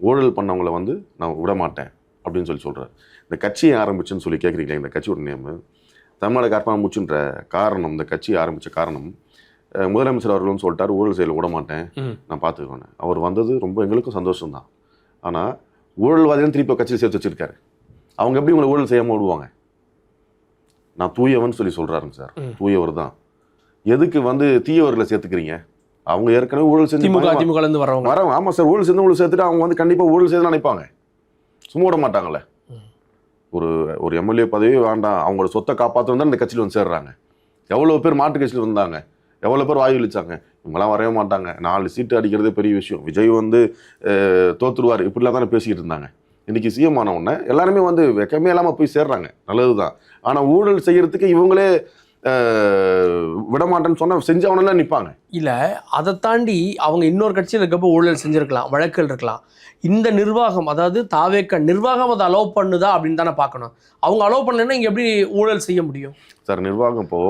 ஊழல் பண்ணவங்களை வந்து நான் விட மாட்டேன் அப்படின்னு சொல்கிறார். இந்த கட்சியை ஆரம்பிச்சுன்னு சொல்லி கேட்குறீங்களா, இந்த கட்சியோட நேம் தமிழ்நாடு கரப்பாம்பூச்சின்ற காரணம், இந்த கட்சியை ஆரம்பித்த காரணம் முதலமைச்சர் அவர்களும் சொல்லிட்டார், ஊழல் செயல விட மாட்டேன், நான் பார்த்துக்குவேன். அவர் வந்தது ரொம்ப எங்களுக்கும் சந்தோஷம் தான். ஆனால் ஊழல்வாதிகள் திருப்பி கட்சியில் சேர்த்து வச்சிருக்காரு. அவங்க எப்படி உங்களை ஊழல் செய்யாமல் விடுவாங்க? நான் தூயவன் சொல்லி சொல்கிறாருங்க சார், தூயவர் தான். எதுக்கு வந்து தீயவர்களை சேர்த்துக்கிறீங்க? அவங்க ஏற்கனவே ஊழல் செஞ்சு வரவங்க. ஆமாம் சார், ஊழல் செஞ்சு ஊழல் சேர்த்துட்டு அவங்க வந்து கண்டிப்பாக ஊழல் செய்து நினைப்பாங்க, சும்மா விட மாட்டாங்களே. ஒரு எம்எல்ஏ பதவி வேண்டாம், அவங்களோட சொத்தை காப்பாற்றணும் தான் இந்த கட்சியில் வந்து சேர்றாங்க. எவ்வளோ பேர் மாட்டு கட்சியில் வந்தாங்க, எவ்வளோ பேர் வாய் இழிச்சாங்க, இவங்களாம் வரவே மாட்டாங்க, 4 சீட்டு அடிக்கிறதே பெரிய விஷயம், விஜய் வந்து தோத்துருவார், இப்படிலாம் தானே பேசிக்கிட்டு இருந்தாங்க. இன்றைக்கி சிஎம் ஆன உடனே எல்லாருமே வந்து வெக்கமே இல்லாமல் போய் சேர்றாங்க, நல்லது தான். ஆனால் ஊழல் செய்கிறதுக்கு இவங்களே விடமாட்டேன்னு சொன்னால் செஞ்சவனெல்லாம் நிற்பாங்க. இல்லை, அதை தாண்டி அவங்க இன்னொரு கட்சியில் இருக்கப்போ ஊழல் செஞ்சுருக்கலாம், வழக்குகள் இருக்கலாம். இந்த நிர்வாகம், அதாவது தாவேக்க நிர்வாகம் அதை அலோவ் பண்ணுதா அப்படின்னு தானே பார்க்கணும். அவங்க அலோவ் பண்ணலைன்னா இங்கே எப்படி ஊழல் செய்ய முடியும் சார்? நிர்வாகம் இப்போ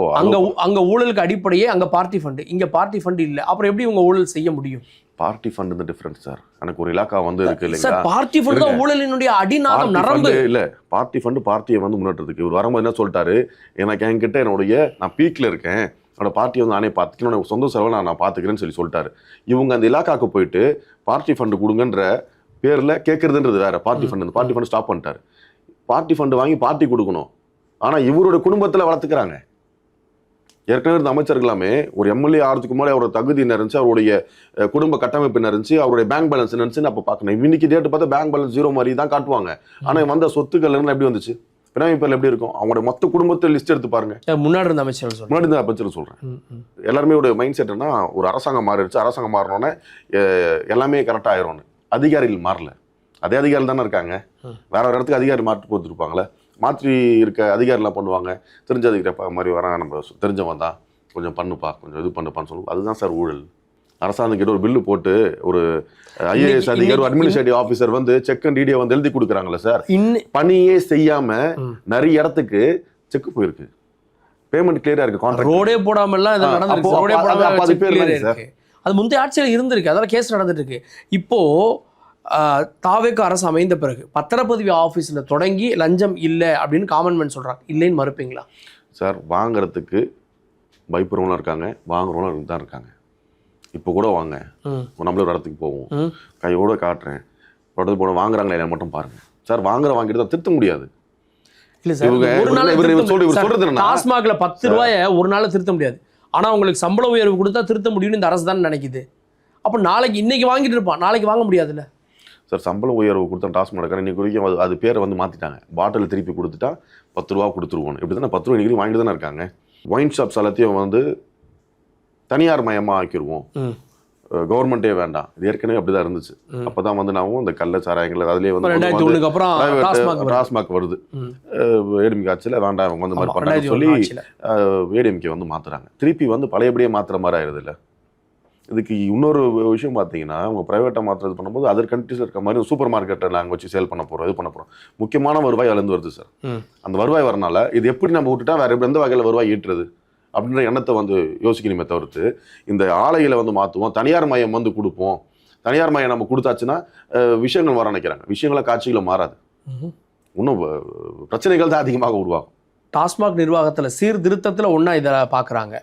அங்கே ஊழலுக்கு அடிப்படையே அங்கே பார்ட்டி ஃபண்டு, இங்கே பார்ட்டி ஃபண்டு இல்லை, அப்புறம் எப்படி உங்க ஊழல் செய்ய முடியும்? பார்ட்டி ஃபண்ட் இந்த டிஃபரன்ஸ் சார். எனக்கு ஒரு இலாக்கா வந்து இருக்கு இல்லைங்களா, பார்ட்டி ஃபண்ட் தான் ஊழலினுடைய அடிநாதம், நரம்பு. இல்ல, பார்ட்டி ஃபண்ட் பார்ட்டியை வந்து முன்னேற்றதுக்கு இவர் வரும்போது என்ன சொல்லிட்டாரு, எனக்கு என்கிட்ட நான் பீக்ல இருக்கேன், என்னோட பார்ட்டியை வந்து நானே பார்த்துக்கணும், சொந்த செலவை நான் பார்த்துக்கிறேன்னு சொல்லிட்டாரு. இவங்க அந்த இலாக்காக்கு போயிட்டு பார்ட்டி ஃபண்டு கொடுங்கன்ற பேர்ல கேட்கறதுன்றது வேற. பார்ட்டி ஃபண்ட் ஸ்டாப் பண்ணிட்டாரு. பார்ட்டி ஃபண்டு வாங்கி பார்ட்டி கொடுக்கணும், ஆனா இவரோட குடும்பத்துல வளர்த்துக்கிறாங்க. ஏற்கனவே இருந்த அமைச்சர்கள் எல்லாமே ஒரு எம்எல்ஏ ஆகிறதுக்கு முன்னாடி அவரோட தகுதி என்ன இருந்துச்சு, அவருடைய குடும்ப கட்டமைப்பு என்ன இருந்துச்சு, அவருடைய பேங்க் பேலன்ஸ் என்ன இருந்துச்சுன்னு அப்போ பார்க்கணும். இன்னைக்கு டேட்டு பார்த்தா பேங்க் பேலன்ஸ் 0 மாதிரி தான் காட்டுவாங்க. ஆனால் வந்த சொத்துக்கள் எப்படி வந்துச்சு, பினாமி பேர்ல எப்படி இருக்கும், அவங்களுடைய மொத்த குடும்பத்தை லிஸ்ட் எடுத்து பாருங்க. முன்னாடி இருந்த அமைச்சர் சொல்றேன். எல்லாருமே ஒரு மைண்ட் செட்னா ஒரு அரசாங்கம் மாறிடுச்சு, அரசாங்கம் மாறினோன்னே எல்லாமே கரெக்டாக ஆயிரும். அதிகாரிகள் மாறல, அதே அதிகாரிகள் தானே இருக்காங்க, வேற ஒரு இடத்துக்கு அதிகாரி மாற்றி போட்டுருப்பாங்களே. மாற்றி இருக்க அதிகாரிலாம் பண்ணுவாங்க, தெரிஞ்ச அதிகாரி மாதிரி வராங்க, நம்ம தெரிஞ்சவன் தான், கொஞ்சம் பண்ணுப்பா, கொஞ்சம் இது பண்ணுப்பான்னு சொல்லுவோம். அதுதான் சார் ஊழல். அரசாங்கக்கிட்ட ஒரு பில்லு போட்டு ஒரு ஐஏஎஸ் அதிகாரி, அட்மினிஸ்ட்ரேட்டிவ் ஆஃபீஸர் வந்து செக் அண்ட் டிடியை வந்து எழுதி கொடுக்குறாங்களே சார், பணியே செய்யாம நிறைய இடத்துக்கு செக் போயிருக்கு, பேமெண்ட் கிளியரா இருக்கு, கான்ட்ராக்ட் ரோடே போடாம எல்லாம் அது முந்தைய ஆட்சியில் இருந்திருக்கு, அதெல்லாம் கேஸ் நடந்துட்டு இருக்கு. இப்போ தாவேக்கு அரசு அமைந்த பிறகு பத்திரப்பதிவு ஆஃபீஸில் தொடங்கி லஞ்சம் இல்லை அப்படின்னு காமன்மெண்ட் சொல்கிறாங்க, இல்லைன்னு மறுப்பீங்களா? சார், வாங்குறதுக்கு பயப்படுறவங்களும் இருக்காங்க, வாங்குறவங்களும் தான் இருக்காங்க. இப்போ கூட வாங்க, நம்மளே ஒரு இடத்துக்கு போவோம், கையோட காட்டுறேன், தொடர்ந்து போன வாங்குறாங்களே என்ன மட்டும் பாருங்க சார். வாங்கிட்டு தான் திருத்த முடியாது. இல்லை சார், ஒரு நாள் டாஸ்மாக்ல 10 ரூபாயை ஒரு நாள் திருத்த முடியாது. ஆனால் உங்களுக்கு சம்பள உயர்வு கொடுத்தா திருத்த முடியும்னு இந்த அரசு தான் நினைக்குது. அப்போ நாளைக்கு இன்னைக்கு வாங்கிட்டு இருப்பான், நாளைக்கு வாங்க முடியாதுல்ல சார். சம்பள உயர்வு கொடுத்தா டாஸ்மாக் நடக்கிற இன்னைக்கு வரைக்கும் அது பேரை வந்து மாற்றிட்டாங்க. பாட்டில் திருப்பி கொடுத்துட்டா 10 ரூபா கொடுத்துருவோம். இப்படி தானே 10 ரூபா இன்னைக்கு வாங்கிட்டு தானே இருக்காங்க. ஒயின் ஷாப்ஸ் எல்லாத்தையும் வந்து தனியார் மயமாக ஆக்கிடுவோம், கவர்மெண்ட்டே வேண்டாம். இது ஏற்கனவே அப்படிதான் இருந்துச்சு. அப்பதான் வந்து நாமும் இந்த கள்ள சாராயங்கள் அதுலேயே வந்து டாஸ்மாக் வருது. ஏடிஎம்கே ஆட்சியில் வேண்டாம் இவங்க வந்து மாதிரி பண்ணாங்க சொல்லி ஏடிஎம்கே வந்து மாத்துறாங்க. திருப்பி வந்து பழையபடியே மாத்துற மாதிரி ஆயிடுது இல்லை. இதுக்கு இன்னொரு விஷயம் பார்த்தீங்கன்னா, அவங்க ப்ரைவேட்டாக மாற்றுறது பண்ணும்போது அதர் கண்ட்ரிஸில் இருக்க மாதிரி சூப்பர் மார்க்கெட்டை நாங்கள் வச்சு சேல் பண்ண போகிறோம், இது பண்ண போகிறோம். முக்கியமான வருவாய் அதுலேருந்து வருது சார். அந்த வருவாய் வரனால இது எப்படி நம்ம விட்டுட்டா வேற எந்த வகையில் வருவாய் ஈட்டுறது அப்படின்ற எண்ணத்தை வந்து யோசிக்கணுமே தவிர்த்து, இந்த ஆலைகளை வந்து மாற்றுவோம், தனியார் மயம் வந்து கொடுப்போம், தனியார் மயம் நம்ம கொடுத்தாச்சுன்னா விஷயங்கள் வர நினைக்கிறாங்க. விஷயங்கள காட்சிகளை மாறாது, இன்னும் பிரச்சனைகள் தான் அதிகமாக உருவாகும். டாஸ்மாக் நிர்வாகத்தில் சீர்திருத்தத்தில் ஒன்றா இதை பார்க்குறாங்க.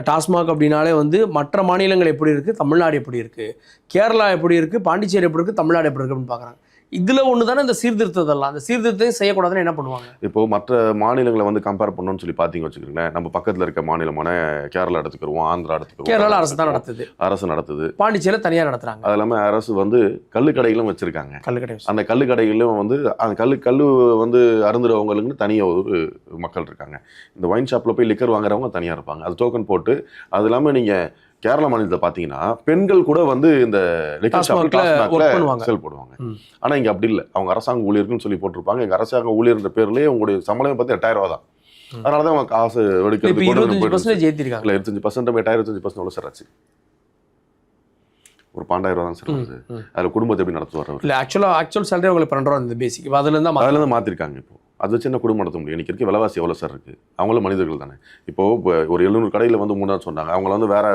டாஸ்மாக் அப்படின்னாலே வந்து மற்ற மாநிலங்கள் எப்படி இருக்குது, தமிழ்நாடு எப்படி இருக்குது, கேரளா எப்படி இருக்குது, பாண்டிச்சேரி எப்படி இருக்குது, தமிழ்நாடு எப்படி இருக்குது அப்படின்னு பார்க்குறாங்க. இதில் ஒன்று தானே இந்த சீர்திருத்தத்தெல்லாம். அந்த சீர்திருத்தத்தை செய்யக்கூடாதுன்னு என்ன பண்ணுவாங்க? இப்போது மற்ற மாநிலங்களை வந்து கம்பேர் பண்ணணும்னு சொல்லி பார்த்தீங்க வச்சுக்கோங்களேன். நம்ம பக்கத்தில் இருக்க மாநிலமான கேரளா எடுத்துக்கிறோம், ஆந்திரா எடுத்துக்கிறோம். கேரளா அரசு தான் நடத்துது, அரசு நடத்துது. பாண்டிச்சேரியில் தனியாக நடத்துகிறாங்க. அது இல்லாமல் அரசு வந்து கல்லுக்கடைகளும் வச்சுருக்காங்க. கல்லுக்கடை, அந்த கல்லுக்கடைகளிலும் வந்து அந்த கல்லு வந்து அருந்துறவங்களுக்கு தனியாக ஒரு மக்கள் இருக்காங்க. இந்த ஒயின் ஷாப்பில் போய் லிக்கர் வாங்குறவங்க தனியாக இருப்பாங்க. அது டோக்கன் போட்டு. அது இல்லாமல் நீங்கள் கேரளா மாநிலத்தில் பார்த்தீங்கன்னா பெண்கள் கூட வந்து இந்த செல் போடுவாங்க. ஆனால் இங்கே அப்படி இல்லை. அவங்க அரசாங்க ஊழியர்கள்னு சொல்லி போட்டிருப்பாங்க. எங்கள் அரசாங்க ஊழியர்ன்ற பேர்லேயே உங்களுடைய சம்பளம் பார்த்து 8000 ரூபா தான். அதனால தான் அவங்க காசு எடுக்கிறது. 25% 25% எவ்வளோ சார் ஆச்சு? ஒரு 12000 ரூபா தான் சார் வருது. அதில் குடும்பத்தை எப்படி நடத்துவார்? இல்லை, ஆக்சுவல் சேலரி உங்களுக்கு 12 ரூபா இந்த பேசிக் அதுலேருந்து மாற்றிருக்காங்க. இப்போ அது சின்ன குடும்பம் நடத்த முடியும். இன்றைக்கி இருக்க விலைவாசி எவ்வளோ சார் இருக்குது? அவங்களும் மனிதர்கள் தானே. இப்போது ஒரு 700 கடையில் வந்து 3 சொன்னாங்க. அவங்கள வந்து வேறு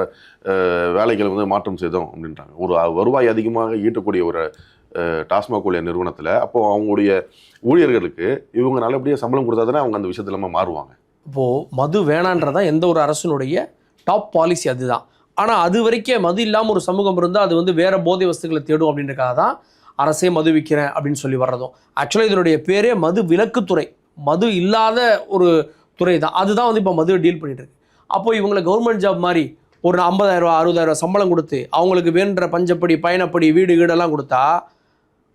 வேலைகளை வந்து மாற்றம் செய்தோம் அப்படின்றாங்க. ஒரு வருவாய் அதிகமாக ஈட்டக்கூடிய ஒரு டாஸ்மாக் ஊழியர் நிறுவனத்தில் அப்போது அவங்களுடைய ஊழியர்களுக்கு இவங்க நல்லபடியாக சம்பளம் கொடுத்தா தானே அவங்க அந்த விஷயத்தில் நம்ம மாறுவாங்க. இப்போது மது வேணான்றதான் எந்த ஒரு அரசினுடைய டாப் பாலிசி அதுதான். ஆனால் அது வரைக்கும் மது இல்லாமல் ஒரு சமூகம் இருந்தால் அது வந்து வேறு போதை வஸ்துக்களை தேடும் அப்படின்றக்காக தான் அரசே மது விற்கிறேன் அப்படின்னு சொல்லி வர்றதும். ஆக்சுவலாக இதனுடைய பேரே மது விலக்குத்துறை, மது இல்லாத ஒரு துறை தான். அதுதான் வந்து இப்போ மது டீல் பண்ணிட்டு இருக்கு. அப்போ இவங்களை கவர்மெண்ட் ஜாப் மாதிரி ஒரு 50,000 ரூபா 60,000 ரூபா சம்பளம் கொடுத்து அவங்களுக்கு வேணுன்ற பஞ்சப்படி பயணப்படி வீடு வீடெல்லாம் கொடுத்தா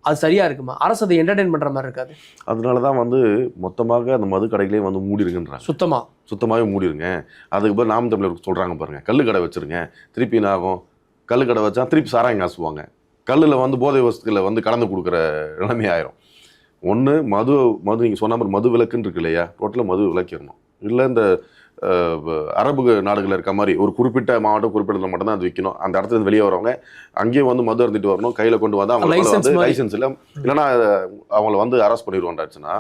அது சரியா இருக்குமா? அரசு அதை என்டர்டெயின் பண்ணுற மாதிரி இருக்காது. அதனால தான் வந்து மொத்தமாக அந்த மது கடைகளே வந்து மூடிருங்கன்றாங்க. சுத்தமாகவே மூடிருங்க. அதுக்கு பிறகு நாம் தமிழருக்கு சொல்கிறாங்க பாருங்கள், கல்லு கடை வச்சுருங்க. திருப்பி என்ன ஆகும்? கல்லு கடை வச்சா திருப்பி சாராயம் காசுவாங்க. கல்லில் வந்து போதை வஸ்துக்களை வந்து கலந்து கொடுக்குற நிலைமை ஆயிரும். ஒன்று மது நீங்கள் சொன்ன மாதிரி மது விலக்குன்னு இருக்கு இல்லையா, டோட்டலாக மது விலக்கிடணும். இல்லை இந்த அரபு நாடுகளில் இருக்க மாதிரி ஒரு குறிப்பிட்ட மாவட்டம் குறிப்பிட்ட மட்டும்தான் அது விற்கணும். அந்த இடத்துல இருந்து வெளியே வரவங்க அங்கேயும் வந்து மது அருந்திட்டு வரணும். கையில் கொண்டு வந்து அவங்க வந்து லைசன்ஸ் இல்லை, இல்லைன்னா அவங்கள வந்து அரெஸ்ட் பண்ணிடுவோம்டாச்சுன்னா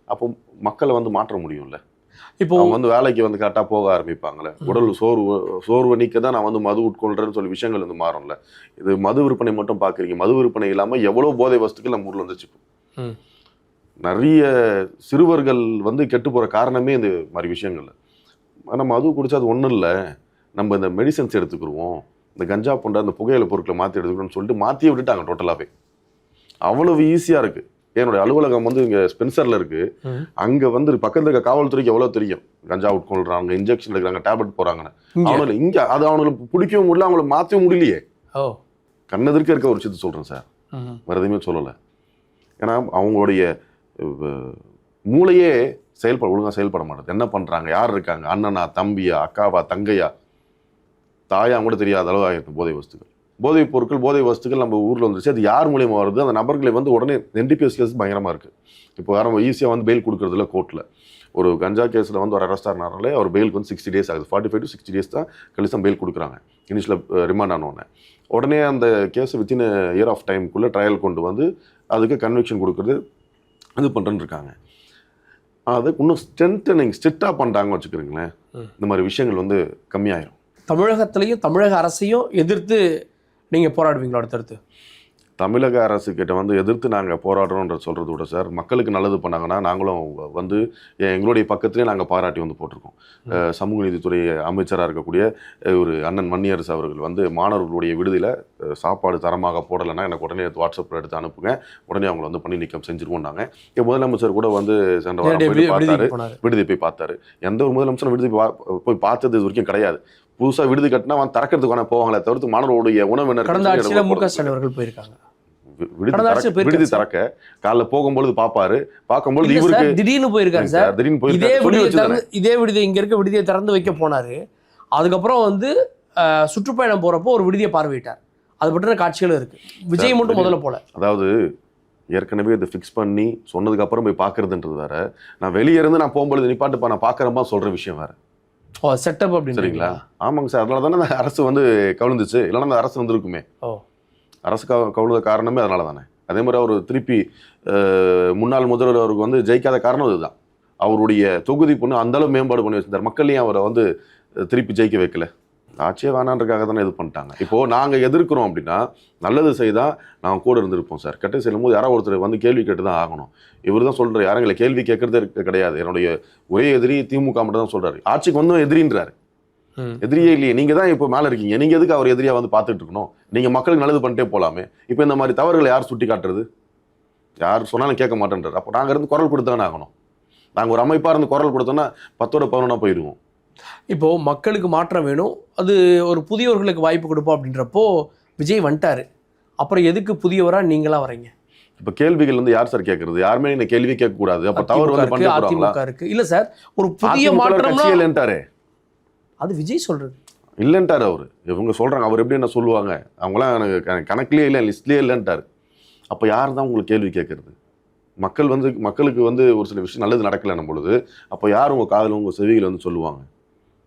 அப்போ மக்களை வந்து மாற்ற முடியும்ல. இப்போ அவங்க வந்து வேலைக்கு வந்து கரெக்டாக போக ஆரம்பிப்பாங்களே. உடல் சோர்வு நீக்க தான் நான் வந்து மது உட்கொள்றேன்னு சொல்லி விஷயங்கள் வந்து மாறும்ல. இது மது விற்பனை மட்டும் பார்க்குறீங்க. மது விற்பனை இல்லாமல் எவ்வளோ போதை வஸ்துக்கள் நம்ம ஊரில் வந்துச்சு. நிறைய சிறுவர்கள் வந்து கெட்டு போகிற காரணமே இந்த மாதிரி விஷயங்கள். ஆனால் மது குடிச்சா அது ஒன்றும் இல்லை, நம்ம இந்த மெடிசன்ஸ் எடுத்துக்கிடுவோம், இந்த கஞ்சா போன்ற அந்த புகையிலை பொருட்களை மாற்றி எடுத்துக்கணும்னு சொல்லிட்டு மாற்றியே விட்டுட்டாங்க டோட்டலாகவே. அவ்வளவு ஈஸியாக இருக்குது. என்னுடைய அலுவலகம் வந்து இங்கே ஸ்பென்சரில் இருக்குது. அங்கே வந்து பக்கத்தில் இருக்க காவல்துறைக்கு எவ்வளோ தெரியும் கஞ்சா உட்கொள்றாங்க, இன்ஜெக்ஷன் எடுக்கிறாங்க, டேப்லெட் போகிறாங்கன்னு. அவனுக்கு இங்கே அது அவங்களுக்கு பிடிக்கவும் முடியல, அவங்கள மாற்றவும் முடியலையே. கண்ணெதிர்க்க இருக்க ஒரு விஷயத்தை சொல்கிறேன் சார், வேறு எதுவுமே சொல்லலை. ஏன்னா அவங்களுடைய மூளையே ஒழுங்காக செயல்பட மாட்டேது. என்ன பண்ணுறாங்க, யார் இருக்காங்க, அண்ணனா, தம்பியா, அக்காவா, தங்கையா, தாயா கூட தெரியாத அளவு ஆகிருக்கு போதை வஸ்துக்கள். போதைப் பொருட்கள், போதை வஸ்துக்கள் நம்ம ஊரில் வந்துருச்சு. அது யார் மூலியமாக வருது? அந்த நபர்களை வந்து உடனே NDPS கேஸ் பயங்கரமாக இருக்குது. இப்போ யாரும் ஈஸியாக வந்து பெயில் கொடுக்குறதில்ல கோர்ட்டில். ஒரு கஞ்சா கேஸில் வந்து ஒரு அரெஸ்ட் ஆனாலே அவர் பெயிலுக்கு வந்து 60 days ஆகுது. 45 to 60 days தான் கழிச்சு தான் பெயில் கொடுக்குறாங்க. இனிஷியலாக ரிமாண்ட் ஆனோடனே உடனே அந்த கேஸை வித்தின் இயர் ஆஃப் டைமுக்குள்ளே ட்ரையல் கொண்டு வந்து அதுக்கு கன்விக்ஷன் கொடுக்குறது இது பண்ணுறேன்னு இருக்காங்க. அதை இன்னும் ஸ்ட்ரிக்டாக பண்ணுறாங்கன்னு வச்சுக்கிறீங்களேன், இந்த மாதிரி விஷயங்கள் வந்து கம்மியாயிரும். தமிழகத்திலையும் தமிழக அரசையும் எதிர்த்து நீங்கள் போராடுவீங்களா? அடுத்தடுத்து தமிழக அரசு கிட்ட வந்து எதிர்த்து நாங்கள் போராடுறோன்ற சொல்கிறத விட சார், மக்களுக்கு நல்லது பண்ணாங்கன்னா நாங்களும் வந்து எங்களுடைய பக்கத்துலேயே நாங்கள் பாராட்டி வந்து போட்டிருக்கோம். சமூக நீதித்துறை அமைச்சராக இருக்கக்கூடிய ஒரு அண்ணன் மன்னியரசு அவர்கள் வந்து மாணவர்களுடைய விடுதியில் சாப்பாடு தரமாக போடலைன்னா எனக்கு உடனே வாட்ஸ்அப்பில் எடுத்து அனுப்புங்க, உடனே அவங்களை வந்து பணி நீக்கம் செஞ்சுருவோம்னாங்க. முதலமைச்சர் கூட வந்து சென்ற வாரம் போய் பார்த்தாரு, விடுதி போய் பார்த்தாரு. எந்த ஒரு முதலமைச்சரும் விடுதி போய் பார்த்தது இது வரைக்கும் கிடையாது. புதுசாக விடுதி கட்டினா வந்து திறக்கிறதுக்கு வேணா போவாங்களே தவிர்த்து மாணவர்களுடைய உணவு என்ன கடந்த ஆட்சியில் மு க ஸ்டாலின் அவர்கள் போயிருக்காங்க. விடுதி திறக்க காலைல போகும்போது பாப்பாரு, பார்க்கும்போது இவருக்கு திடீர்னு போயிருக்காரு சார். திடீர்னு போயிருக்காரு. இதே விடுதி இங்க இருக்க விடுதியை திறந்து வைக்க போனாரு. அதுக்கப்புறம் வந்து சுற்றுப்பயணம் போறப்போ ஒரு விடுதியை பார்வையிட்டார். அது பற்றின காட்சிகளும் இருக்கு. விஜய் மட்டும் முதல்ல போல. அதாவது ஏற்கனவே இதை ஃபிக்ஸ் பண்ணி சொன்னதுக்கு அப்புறம் போய் பார்க்கறதுன்றது வேற, நான் வெளியே இருந்து நான் போகும்போது நிப்பாட்டுப்பா நான் பார்க்கறப்பா சொல்ற விஷயம் வேற. செட்டப் அப்படின்னு சரிங்களா? ஆமாங்க சார். அதனால தானே அந்த அரசு வந்து கவிழ்ந்துச்சு. இல்லைன்னா அந்த அரசு வந்துருக்குமே. அரசு கவிழ்ந்த காரணமே அதனால தானே. அதே மாதிரி அவர் திருப்பி முன்னாள் முதல்வர் அவருக்கு வந்து ஜெயிக்காத காரணம் இதுதான். அவருடைய தொகுதி பொண்ணு அந்த அளவு மேம்பாடு பண்ணி வச்சிருந்தார். மக்களையும் அவரை வந்து திருப்பி ஜெயிக்க வைக்கல. ஆட்சியே வேணான்றதுக்காக தானே இது பண்ணிட்டாங்க. இப்போ நாங்கள் எதிர்க்கிறோம் அப்படின்னா நல்லது செய்தால் நாங்கள் கூட இருந்திருப்போம் சார். கெட்ட செல்லும் போது யாராவது ஒருத்தர் வந்து கேள்வி கேட்டு தான் ஆகணும். இவர் தான் சொல்கிறார், யாரும் எங்களை கேள்வி கேட்கறதே கிடையாது, என்னுடைய ஒரே எதிரி திமுக மட்டும் தான் சொல்கிறாரு. ஆட்சிக்கு வந்து எதிரின்றாரு. எதிரியே இல்லையே, நீங்கள் தான் இப்போ மேலே இருக்கீங்க, நீங்கள் எதுக்கு அவர் எதிரியாக வந்து பார்த்துட்டு இருக்கணும்? நீங்கள் மக்களுக்கு நல்லது பண்ணிட்டே போகலாமே. இப்போ இந்த மாதிரி தவறுகளை யார் சுட்டி காட்டுறது? யார் சொன்னாலும் கேட்க மாட்டேன்றார். அப்போ நாங்கள் இருந்து குரல் கொடுத்தானே ஆகணும். நாங்கள் ஒரு அமைப்பாக இருந்து குரல் கொடுத்தோன்னா 10-11 போயிடுவோம். இப்போ மக்களுக்கு மாற்றம் வேணும், அது ஒரு புதியவர்களுக்கு வாய்ப்பு கொடுப்போம் அப்படின்றப்போ விஜய் வந்துட்டாரு. அப்புறம் எதுக்கு புதியவரா நீங்களா வரீங்க? இப்போ கேள்விகள் வந்து யார் சார் கேட்கறது? யாருமே என்ன கேள்வி கேட்க கூடாது. அப்ப தவறு வந்து பண்ணிட்டு அதிமுக இருக்கு. இல்ல சார், ஒரு புதிய மாற்றம் இல்லன்ட்டாரு. அது விஜய் சொல்றது இல்லன்ட்டாரு. அவரு இவங்க சொல்றாங்க, அவர் எப்படி என்ன சொல்லுவாங்க, அவங்களாம் எனக்கு கணக்குலயே இல்லை, லிஸ்ட்லயே இல்லன்ட்டாரு. அப்ப யார் தான் உங்களுக்கு கேள்வி கேட்கறது? மக்களுக்கு வந்து ஒரு சில விஷயம் நல்லது நடக்கலன்னும் பொழுது அப்போ யார் உங்க காதுல உங்க செவிகள் வந்து சொல்லுவாங்க?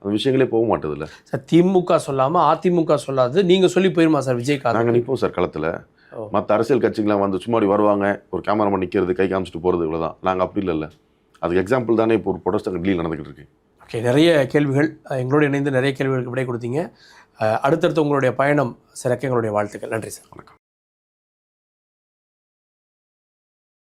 அந்த விஷயங்களே போக மாட்டது இல்லை சார். திமுக சொல்லாம அதிமுக சொல்லாது நீங்க சொல்லி போயிருமா சார் விஜய்? நாங்கள் நிற்போம் சார் களத்தில். மற்ற அரசியல் கட்சிகள்லாம் வந்து சும்மாடி வருவாங்க, ஒரு கேமராமேன் நிற்கிறது, கை காமிச்சிட்டு போகிறது, இவ்வளோதான். நாங்கள் அப்படி இல்லை. அதுக்கு எக்ஸாம்பிள் தானே இப்போ ஒரு ப்ரொடெஸ்ட் அங்கே டெல்லியில் நடந்துகிட்டு இருக்கு. ஓகே, நிறைய கேள்விகள் எங்களோடு இணைந்து நிறைய கேள்விகளுக்கு விடை கொடுத்தீங்க. அடுத்தடுத்து உங்களுடைய பயணம் சிறக்க எங்களுடைய வாழ்த்துக்கள். நன்றி சார். வணக்கம்.